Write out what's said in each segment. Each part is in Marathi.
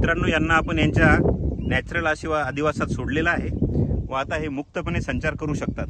मित्रांनो, यांना आपण यांच्या नॅचरल अधिवासात सोडलेला आहे व आता हे मुक्तपणे संचार करू शकतात।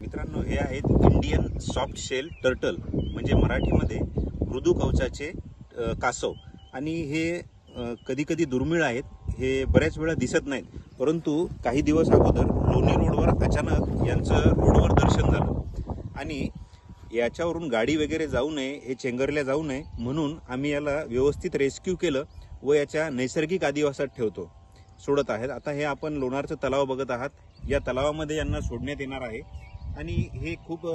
मित्रांनो, हे आहेत इंडियन सॉफ्ट शेल टर्टल, म्हणजे मराठीमध्ये मृदू कवचाचे कासव। आणि हे कधी कधी दुर्मिळ आहेत, हे बऱ्याच वेळा दिसत नाहीत, परंतु काही दिवस अगोदर लोणी रोडवर अचानक यांचं रोडवर दर्शन झालं आणि याच्यावरून गाडी वगैरे जाऊ नये, हे चेंगरल्या जाऊ नये म्हणून आम्ही याला व्यवस्थित रेस्क्यू केलं व याच्या नैसर्गिक अधिवासात सोडत आहेत। आता हे आपण लोणारचं तलाव बघत आहात, या तलावामध्ये यांना सोडण्यात येणार आहे। आणि हे खूप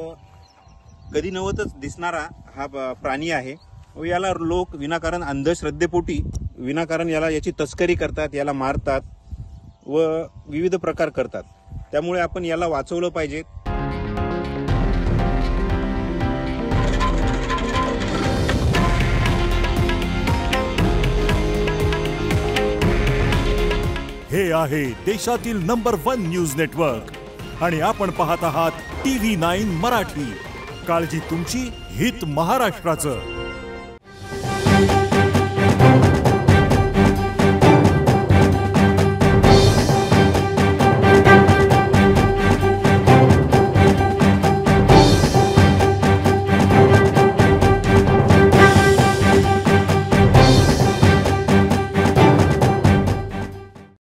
कधी नव्हतच दिसणारा हा प्राणी आहे व याला लोक विनाकारण अंधश्रद्धेपोटी विनाकारण याची तस्करी करतात, याला मारतात व विविध प्रकार करतात। त्यामुळे आपण याला वाचवलं पाहिजे। हे आहे देशातील नंबर 1 न्यूज नेटवर्क आणि आपण पाहत आहात TV9 मराठी। काळजी तुमची, हित महाराष्ट्राचं।